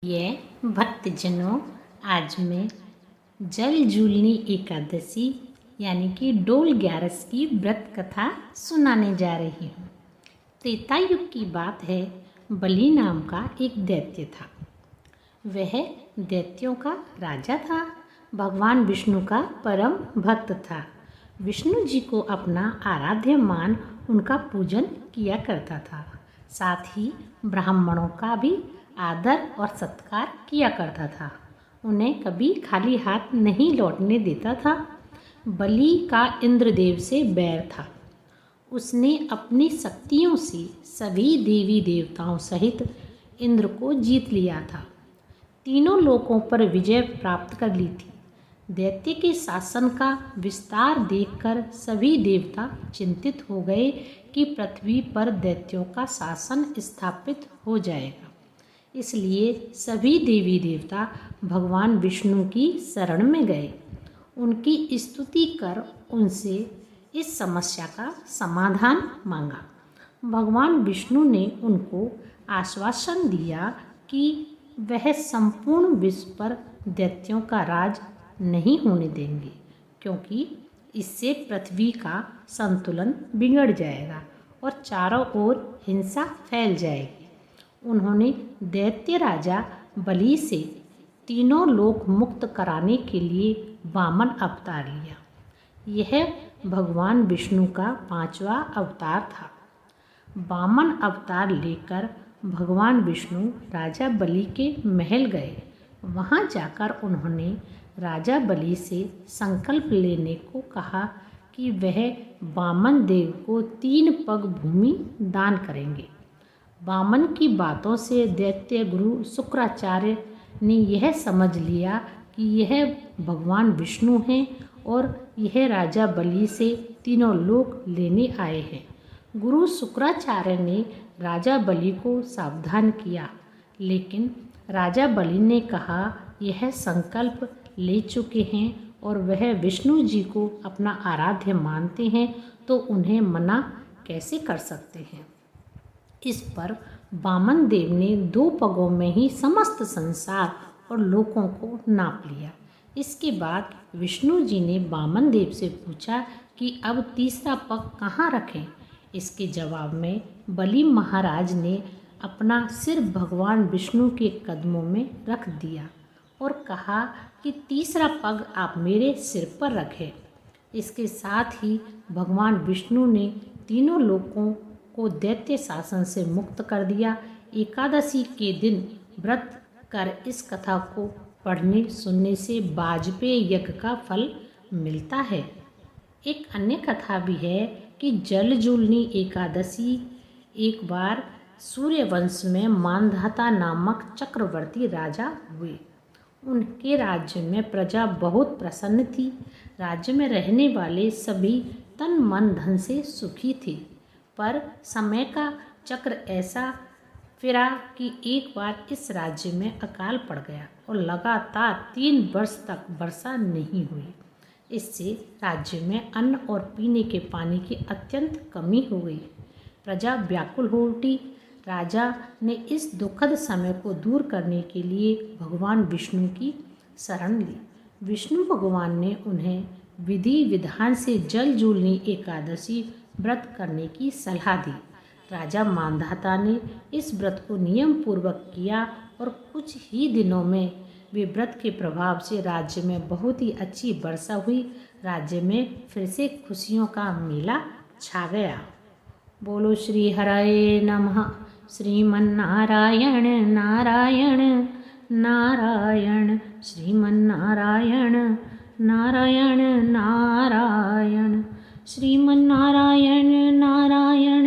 ये भक्तजनों, आज मैं जल जूलनी एकादशी यानी कि डोल ग्यारस की व्रत कथा सुनाने जा रही हूँ। त्रेता युग की बात है। बलि नाम का एक दैत्य था। वह दैत्यों का राजा था। भगवान विष्णु का परम भक्त था। विष्णु जी को अपना आराध्य मान उनका पूजन किया करता था। साथ ही ब्राह्मणों का भी आदर और सत्कार किया करता था। उन्हें कभी खाली हाथ नहीं लौटने देता था। बलि का इंद्रदेव से बैर था। उसने अपनी शक्तियों से सभी देवी देवताओं सहित इंद्र को जीत लिया था। तीनों लोकों पर विजय प्राप्त कर ली थी। दैत्य के शासन का विस्तार देखकर सभी देवता चिंतित हो गए कि पृथ्वी पर दैत्यों का शासन स्थापित हो जाएगा। इसलिए सभी देवी देवता भगवान विष्णु की शरण में गए। उनकी स्तुति कर उनसे इस समस्या का समाधान मांगा। भगवान विष्णु ने उनको आश्वासन दिया कि वह संपूर्ण विश्व पर दैत्यों का राज नहीं होने देंगे, क्योंकि इससे पृथ्वी का संतुलन बिगड़ जाएगा और चारों ओर हिंसा फैल जाएगी। उन्होंने दैत्य राजा बलि से तीनों लोक मुक्त कराने के लिए वामन अवतार लिया। यह भगवान विष्णु का 5वां अवतार था। वामन अवतार लेकर भगवान विष्णु राजा बलि के महल गए। वहां जाकर उन्होंने राजा बलि से संकल्प लेने को कहा कि वह वामन देव को 3 पग भूमि दान करेंगे। वामन की बातों से दैत्य गुरु शुक्राचार्य ने यह समझ लिया कि यह भगवान विष्णु हैं और यह राजा बलि से तीनों लोक लेने आए हैं। गुरु शुक्राचार्य ने राजा बलि को सावधान किया, लेकिन राजा बलि ने कहा यह संकल्प ले चुके हैं और वह विष्णु जी को अपना आराध्य मानते हैं, तो उन्हें मना कैसे कर सकते हैं। इस पर वामन देव ने 2 पगों में ही समस्त संसार और लोकों को नाप लिया। इसके बाद विष्णु जी ने वामन देव से पूछा कि अब तीसरा पग कहाँ रखें। इसके जवाब में बलि महाराज ने अपना सिर भगवान विष्णु के कदमों में रख दिया और कहा कि तीसरा पग आप मेरे सिर पर रखें। इसके साथ ही भगवान विष्णु ने तीनों लोकों को दैत्य शासन से मुक्त कर दिया। एकादशी के दिन व्रत कर इस कथा को पढ़ने सुनने से वाजपेय यज्ञ का फल मिलता है। एक अन्य कथा भी है कि जल जूलनी एकादशी एक बार सूर्यवंश में मांधाता नामक चक्रवर्ती राजा हुए। उनके राज्य में प्रजा बहुत प्रसन्न थी। राज्य में रहने वाले सभी तन मन धन से सुखी थे। पर समय का चक्र ऐसा फिरा कि एक बार इस राज्य में अकाल पड़ गया और लगातार 3 वर्ष तक वर्षा नहीं हुई। इससे राज्य में अन्न और पीने के पानी की अत्यंत कमी हो गई। प्रजा व्याकुल हो उठी। राजा ने इस दुखद समय को दूर करने के लिए भगवान विष्णु की शरण ली। विष्णु भगवान ने उन्हें विधि विधान से जल जूलनी एकादशी व्रत करने की सलाह दी। राजा मांधाता ने इस व्रत को नियम पूर्वक किया और कुछ ही दिनों में वे व्रत के प्रभाव से राज्य में बहुत ही अच्छी वर्षा हुई। राज्य में फिर से खुशियों का मेला छा गया। बोलो श्री हराय नमः। श्रीमन्नारायण नारायण नारायण श्रीमन्नारायण नारायण नारायण श्रीमन्नारायण नारायण